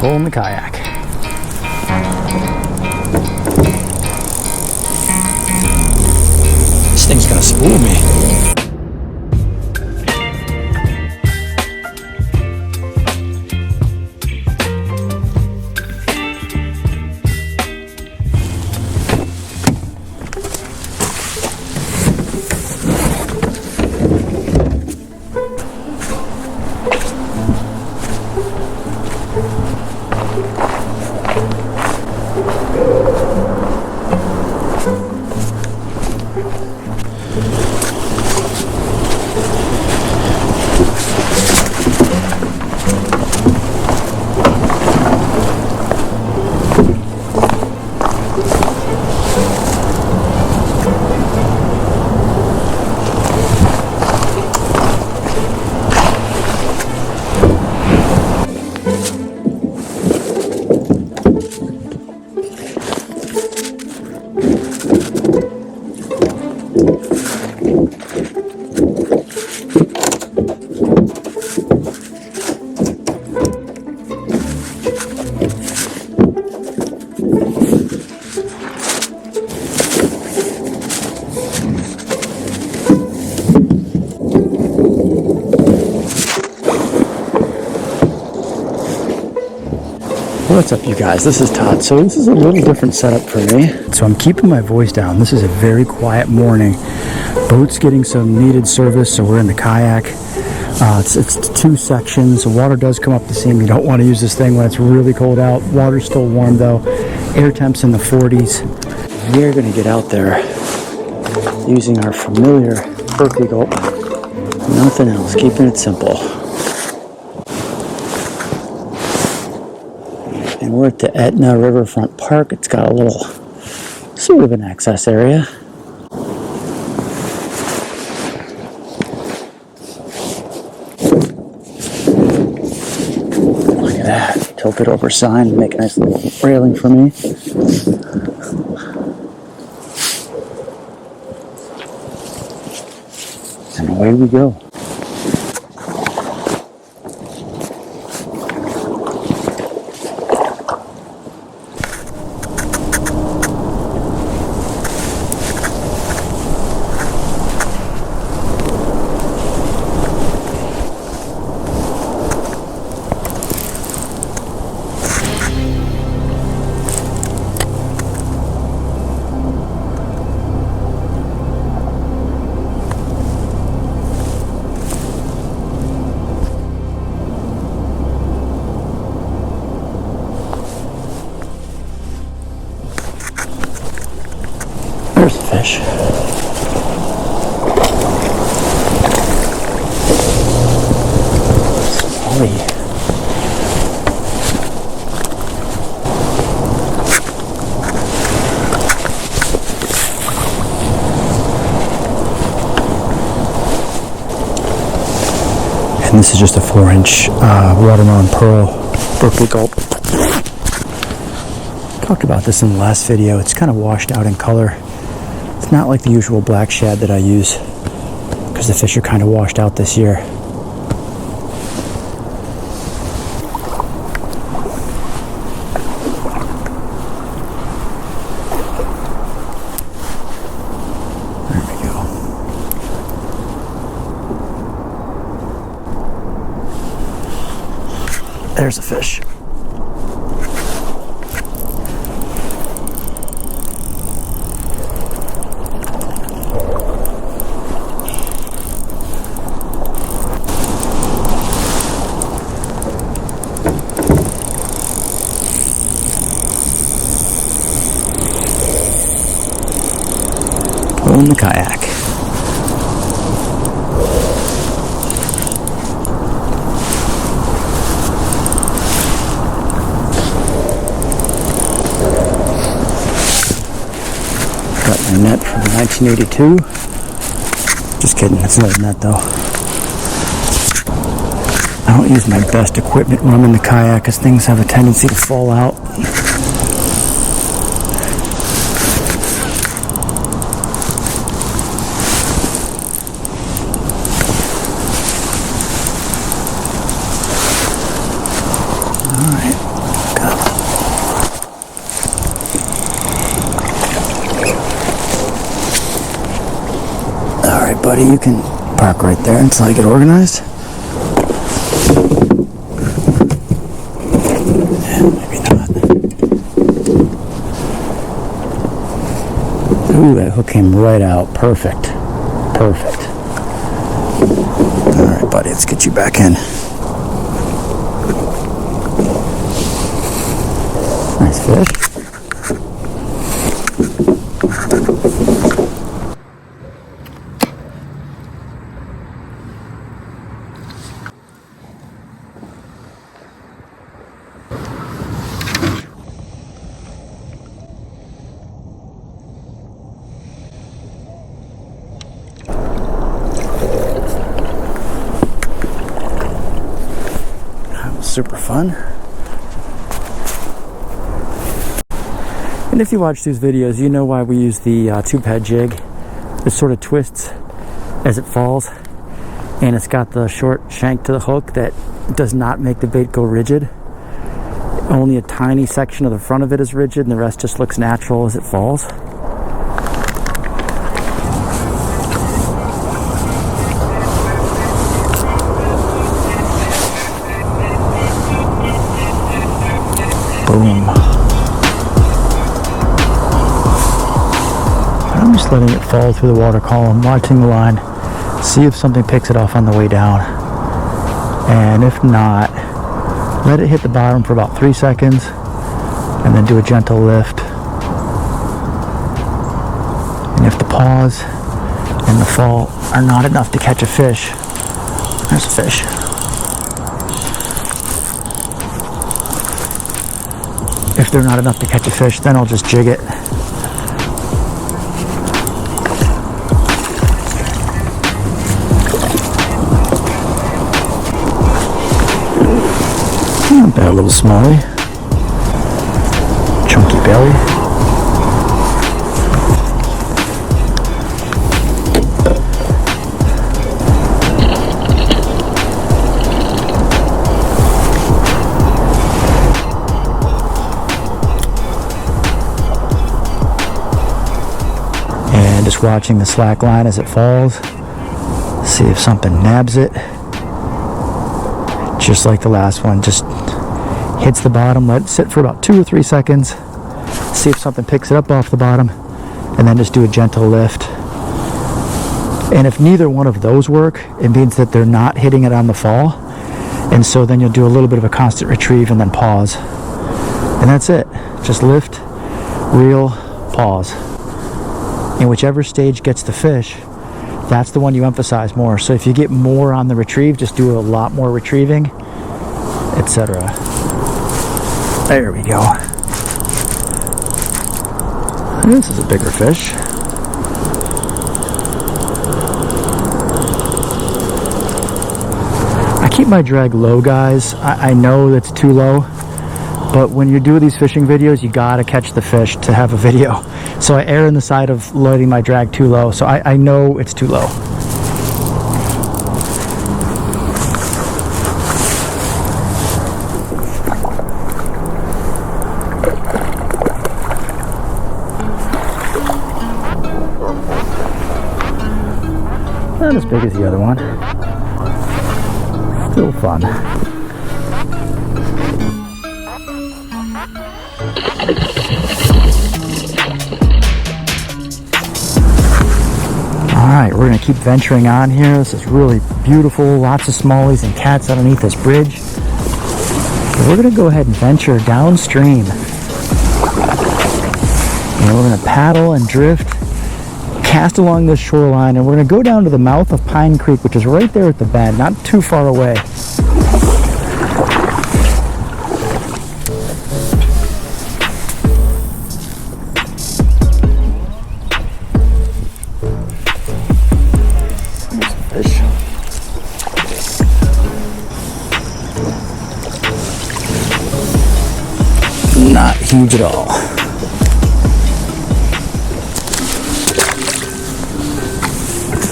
Pulling the kayak. This thing's gonna spool me. What's up, you guys? This is Todd. So this is a little different setup for me. So I'm keeping my voice down. This is a very quiet morning. Boat's getting some needed service, so we're in the kayak. It's two sections. The water does come up the seam. You don't want to use this thing when it's really cold out. Water's still warm though. Air temps in the 40s. We're going to get out there using our familiar Berkley Gulp. Nothing else. Keeping it simple. And we're at the Etna Riverfront Park. It's got a little sort of an access area. Look at that. Tilted over sign. Make a nice little railing for me. And away we go. There's a fish. Smallie. And this is just a 4-inch watermelon pearl Berkley Gulp. Talked about this in the last video. It's kind of washed out in color. It's not like the usual black shad that I use because the fish are kind of washed out this year. There we go. There's a fish. In the kayak. Got my net from 1982. Just kidding, it's an old net though. I don't use my best equipment when I'm in the kayak because things have a tendency to fall out. Alright. buddy, you can park right there until I get organized. Maybe not. Ooh, that hook came right out. Perfect. Perfect. All right, buddy, let's get you back in. Nice fish. Super fun. And if you watch these videos, you know why we use the tubehead jig. It sort of twists as it falls, and it's got the short shank to the hook that does not make the bait go rigid. Only a tiny section of the front of it is rigid, and the rest just looks natural as it falls. Boom. I'm just letting it fall through the water column, watching the line, see if something picks it off on the way down. And if not, let it hit the bottom for about 3 seconds and then do a gentle lift. And if the pause and the fall are not enough to catch a fish, there's a fish. If they're not enough to catch a fish, then I'll just jig it. Not bad, little smallie. Chunky belly. And just watching the slack line as it falls. See if something nabs it. Just like the last one, just hits the bottom, let it sit for about 2 or 3 seconds, see if something picks it up off the bottom, and then just do a gentle lift. And if neither one of those work, it means that they're not hitting it on the fall, and so then you'll do a little bit of a constant retrieve and then pause. And that's it. Just lift, reel, pause. And whichever stage gets the fish, that's the one you emphasize more. So if you get more on the retrieve, just do a lot more retrieving, etc. There we go. This is a bigger fish. I keep my drag low, guys. I know that's too low, but when you do these fishing videos, you gotta catch the fish to have a video. So I err on the side of letting my drag too low, so I know it's too low. Not as big as the other one. Still fun. Alright, we're going to keep venturing on here. This is really beautiful. Lots of smallies and cats underneath this bridge. So we're going to go ahead and venture downstream. And we're going to paddle and drift, cast along this shoreline, and we're going to go down to the mouth of Pine Creek, which is right there at the bend, not too far away. Not huge at all.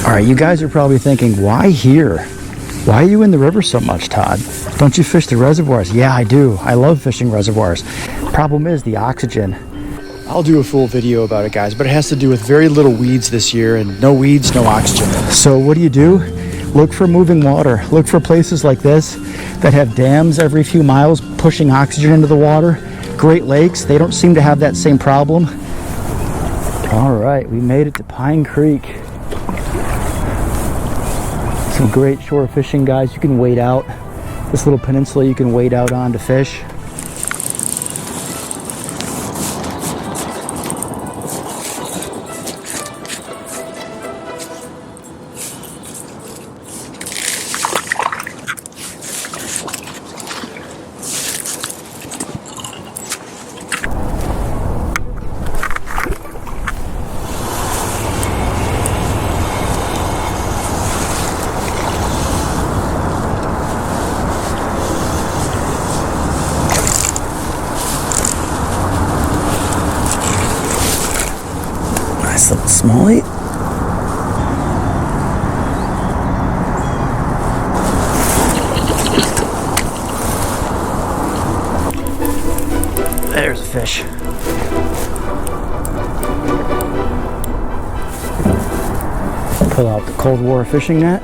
Alright, you guys are probably thinking, why here? Why are you in the river so much, Todd? Don't you fish the reservoirs? Yeah, I do. I love fishing reservoirs. Problem is the oxygen. I'll do a full video about it, guys, but it has to do with very little weeds this year, and no weeds, no oxygen. So what do? Look for moving water. Look for places like this that have dams every few miles pushing oxygen into the water. Great Lakes, they don't seem to have that same problem. All right, we made it to Pine Creek. Some great shore fishing, guys. You can wade out. This little peninsula you can wade out on to fish. Nice little smallie. There's a fish. Pull out the Cold War fishing net.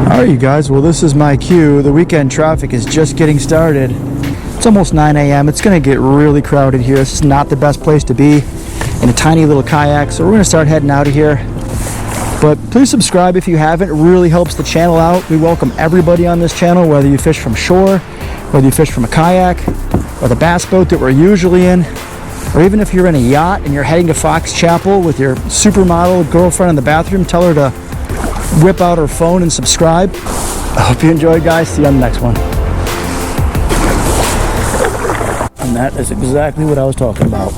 Alright, you guys, well, this is my cue. The weekend traffic is just getting started. It's almost 9 a.m. It's going to get really crowded here. This is not the best place to be in a tiny little kayak, so we're going to start heading out of here. But please subscribe if you haven't. It really helps the channel out. We welcome everybody on this channel, whether you fish from shore, whether you fish from a kayak, or the bass boat that we're usually in, or even if you're in a yacht and you're heading to Fox Chapel with your supermodel girlfriend in the bathroom, tell her to whip out her phone and subscribe. I hope you enjoyed, guys. See you on the next one. And that is exactly what I was talking about.